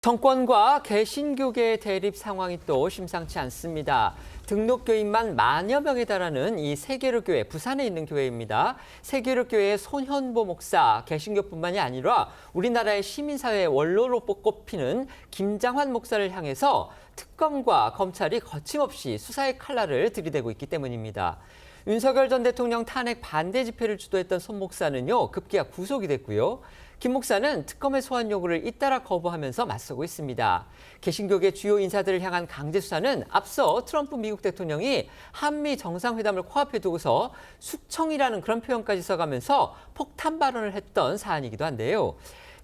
정권과 개신교계의 대립 상황이 또 심상치 않습니다. 등록 교인만 만여 명에 달하는 이 세계로교회, 부산에 있는 교회입니다. 세계로교회의 손현보 목사, 개신교뿐만이 아니라 우리나라의 시민사회의 원로로 꼽히는 김장환 목사를 향해서 특검과 검찰이 거침없이 수사의 칼날을 들이대고 있기 때문입니다. 윤석열 전 대통령 탄핵 반대 집회를 주도했던 손 목사는요, 급기야 구속이 됐고요. 김 목사는 특검의 소환 요구를 잇따라 거부하면서 맞서고 있습니다. 개신교계 주요 인사들을 향한 강제 수사는 앞서 트럼프 미국 대통령이 한미 정상회담을 코앞에 두고서 숙청이라는 그런 표현까지 써가면서 폭탄 발언을 했던 사안이기도 한데요.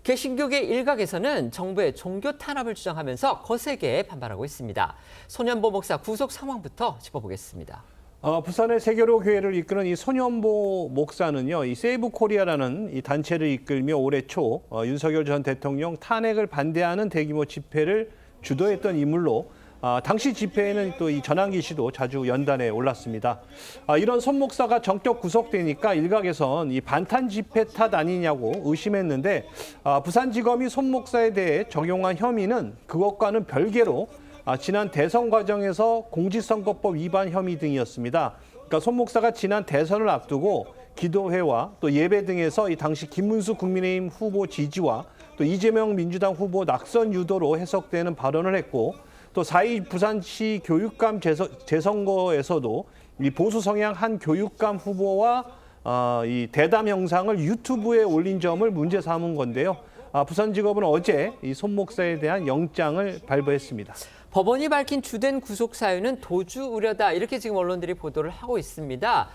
개신교계 일각에서는 정부의 종교 탄압을 주장하면서 거세게 반발하고 있습니다. 손현보 목사 구속 상황부터 짚어보겠습니다. 부산의 세계로 교회를 이끄는 이 손현보 목사는요, 이 세이브 코리아라는 이 단체를 이끌며 올해 초 윤석열 전 대통령 탄핵을 반대하는 대규모 집회를 주도했던 인물로 당시 집회에는 또 이 전환기 씨도 자주 연단에 올랐습니다. 이런 손 목사가 전격 구속되니까 일각에선 이 반탄 집회 탓 아니냐고 의심했는데 부산지검이 손 목사에 대해 적용한 혐의는 그것과는 별개로 지난 대선 과정에서 공직선거법 위반 혐의 등이었습니다. 그러니까 손 목사가 지난 대선을 앞두고 기도회와 또 예배 등에서 이 당시 김문수 국민의힘 후보 지지와 또 이재명 민주당 후보 낙선 유도로 해석되는 발언을 했고, 또 4.2 부산시 교육감 재선거에서도 이 보수 성향 한 교육감 후보와 이 대담 영상을 유튜브에 올린 점을 문제 삼은 건데요. 부산지검은 어제 이 손 목사에 대한 영장을 발부했습니다. 법원이 밝힌 주된 구속 사유는 도주 우려다, 이렇게 지금 언론들이 보도를 하고 있습니다.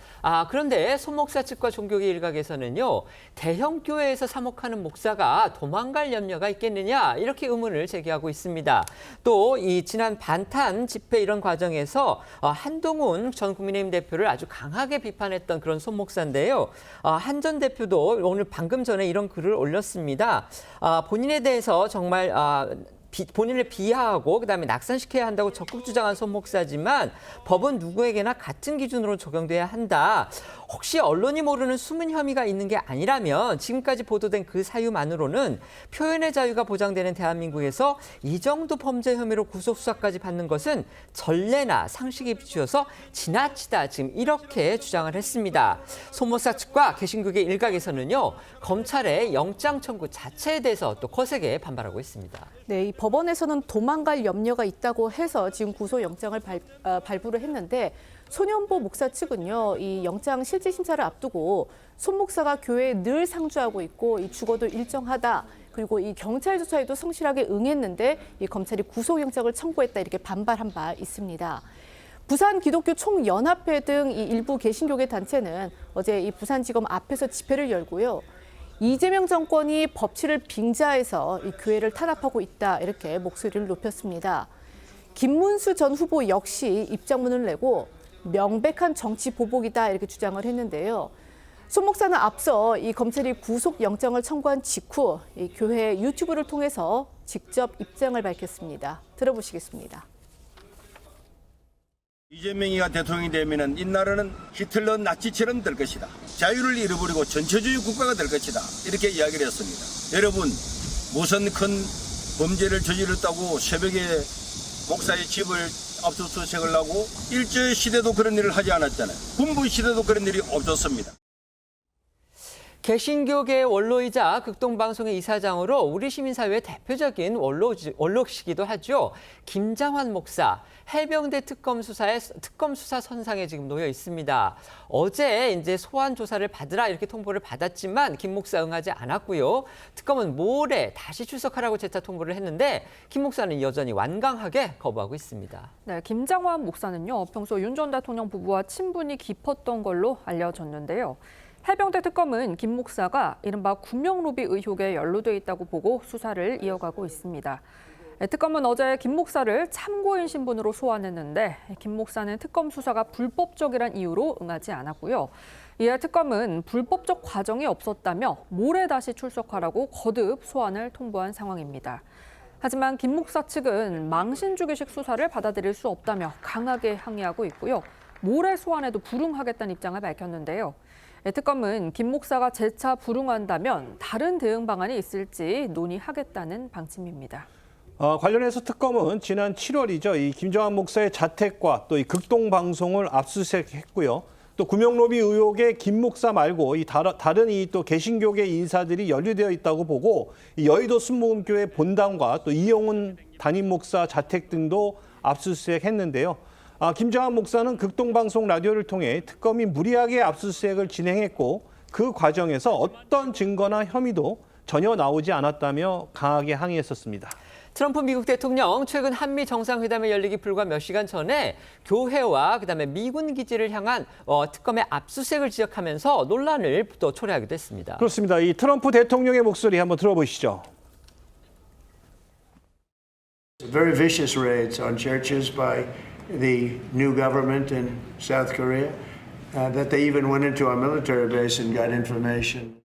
그런데 손 목사 측과 종교계 일각에서는요, 대형 교회에서 사목하는 목사가 도망갈 염려가 있겠느냐, 이렇게 의문을 제기하고 있습니다. 또 이 지난 반탄 집회 이런 과정에서 한동훈 전 국민의힘 대표를 아주 강하게 비판했던 그런 손 목사인데요. 한 전 대표도 오늘 방금 전에 이런 글을 올렸습니다. 본인에 대해서 정말 본인을 비하하고 그다음에 낙선시켜야 한다고 적극 주장한 손 목사지만 법은 누구에게나 같은 기준으로 적용돼야 한다. 혹시 언론이 모르는 숨은 혐의가 있는 게 아니라면 지금까지 보도된 그 사유만으로는 표현의 자유가 보장되는 대한민국에서 이 정도 범죄 혐의로 구속 수사까지 받는 것은 전례나 상식에 비추어서 지나치다, 지금 이렇게 주장을 했습니다. 손 목사 측과 개신교계 일각에서는요, 검찰의 영장 청구 자체에 대해서 또 거세게 반발하고 있습니다. 네, 이 법원에서는 도망갈 염려가 있다고 해서 지금 구속영장을 발부를 했는데, 손현보 목사 측은요, 이 영장 실질 심사를 앞두고 손 목사가 교회에 늘 상주하고 있고 이 주거도 일정하다, 그리고 이 경찰 조사에도 성실하게 응했는데 이 검찰이 구속영장을 청구했다, 이렇게 반발한 바 있습니다. 부산 기독교 총연합회 등 이 일부 개신교계 단체는 어제 이 부산지검 앞에서 집회를 열고요, 이재명 정권이 법치를 빙자해서 이 교회를 탄압하고 있다, 이렇게 목소리를 높였습니다. 김문수 전 후보 역시 입장문을 내고 명백한 정치 보복이다, 이렇게 주장을 했는데요. 손 목사는 앞서 이 검찰이 구속영장을 청구한 직후 이 교회 유튜브를 통해서 직접 입장을 밝혔습니다. 들어보시겠습니다. 이재명이가 대통령이 되면 이 나라는 히틀러 나치처럼 될 것이다. 자유를 잃어버리고 전체주의 국가가 될 것이다. 이렇게 이야기를 했습니다. 여러분, 무슨 큰 범죄를 저질렀다고 새벽에 목사의 집을 압수수색을 하고 일제시대도 그런 일을 하지 않았잖아요. 군부시대도 그런 일이 없었습니다. 개신교계 원로이자 극동방송의 이사장으로 우리 시민사회의 대표적인 원로시기도 하죠. 김장환 목사, 해병대 특검 수사 선상에 지금 놓여 있습니다. 어제 이제 소환 조사를 받으라, 이렇게 통보를 받았지만 김 목사 응하지 않았고요. 특검은 모레 다시 출석하라고 재차 통보를 했는데 김 목사는 여전히 완강하게 거부하고 있습니다. 네, 김장환 목사는요, 평소 윤 전 대통령 부부와 친분이 깊었던 걸로 알려졌는데요. 해병대 특검은 김 목사가 이른바 구명로비 의혹에 연루돼 있다고 보고 수사를 이어가고 있습니다. 특검은 어제 김 목사를 참고인 신분으로 소환했는데 김 목사는 특검 수사가 불법적이란 이유로 응하지 않았고요. 이에 특검은 불법적 과정이 없었다며 모레 다시 출석하라고 거듭 소환을 통보한 상황입니다. 하지만 김 목사 측은 망신주기식 수사를 받아들일 수 없다며 강하게 항의하고 있고요. 모레 소환에도 불응하겠다는 입장을 밝혔는데요. 특검은 김 목사가 재차 불응한다면 다른 대응 방안이 있을지 논의하겠다는 방침입니다. 관련해서 특검은 지난 7월이죠. 이 김정한 목사의 자택과 또 이 극동 방송을 압수수색했고요. 또 구명로비 의혹에 김 목사 말고 이 다른 이 또 개신교계 인사들이 연루되어 있다고 보고 이 여의도 순복음교회 본당과 또 이용훈 담임 목사 자택 등도 압수수색했는데요. 김정한 목사는 극동 방송 라디오를 통해 특검이 무리하게 압수수색을 진행했고 그 과정에서 어떤 증거나 혐의도 전혀 나오지 않았다며 강하게 항의했었습니다. 트럼프 미국 대통령 최근 한미 정상회담이 열리기 불과 몇 시간 전에 교회와 그다음에 미군 기지를 향한 특검의 압수수색을 지적하면서 논란을 또 초래하기도 했습니다. 그렇습니다. 이 트럼프 대통령의 목소리 한번 들어보시죠. Very vicious raids on churches by the new government in South Korea, that they even went into our military base and got information.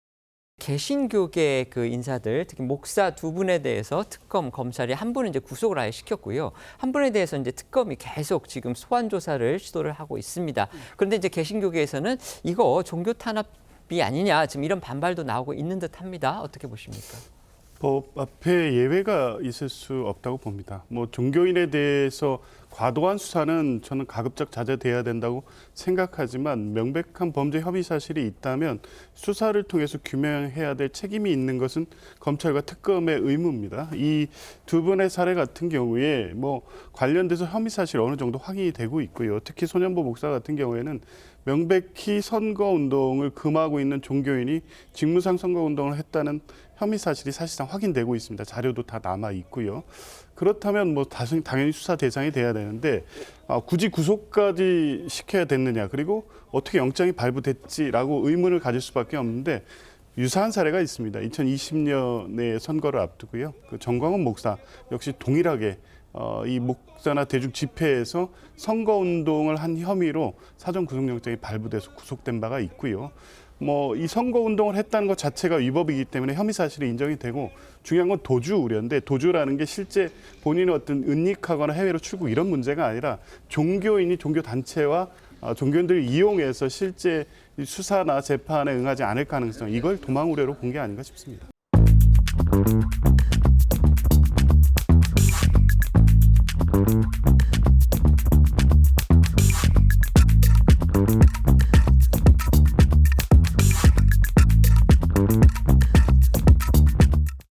개신교계 그 인사들, 특히 목사 두 분에 대해서 특검 검찰이 한 분은 이제 구속을 아예 시켰고요. 한 분에 대해서 이제 특검이 계속 지금 소환 조사를 시도를 하고 있습니다. 그런데 이제 개신교계에서는 이거 종교 탄압이 아니냐, 지금 이런 반발도 나오고 있는 듯합니다. 어떻게 보십니까? 법 앞에 예외가 있을 수 없다고 봅니다. 종교인에 대해서 과도한 수사는 저는 가급적 자제돼야 된다고 생각하지만 명백한 범죄 협의 사실이 있다면 수사를 통해서 규명해야 될 책임이 있는 것은 검찰과 특검의 의무입니다. 이 두 분의 사례 같은 경우에 관련돼서 혐의 사실이 어느 정도 확인이 되고 있고요. 특히 손현보 목사 같은 경우에는 명백히 선거운동을 금하고 있는 종교인이 직무상 선거운동을 했다는 혐의 사실이 사실상 확인되고 있습니다. 자료도 다 남아 있고요. 그렇다면 당연히 수사 대상이 돼야 되는데 굳이 구속까지 시켜야 됐느냐, 그리고 어떻게 영장이 발부됐지라고 의문을 가질 수밖에 없는데 유사한 사례가 있습니다. 2020년에 선거를 앞두고요. 그 정광훈 목사 역시 동일하게 이 목사나 대중 집회에서 선거운동을 한 혐의로 사전 구속영장이 발부돼서 구속된 바가 있고요. 이 선거운동을 했다는 것 자체가 위법이기 때문에 혐의 사실이 인정이 되고 중요한 건 도주 우려인데 도주라는 게 실제 본인의 어떤 은닉하거나 해외로 출국 이런 문제가 아니라 종교인이 종교단체와 종교인들을 이용해서 실제 수사나 재판에 응하지 않을 가능성, 이걸 도망 우려로 본 게 아닌가 싶습니다.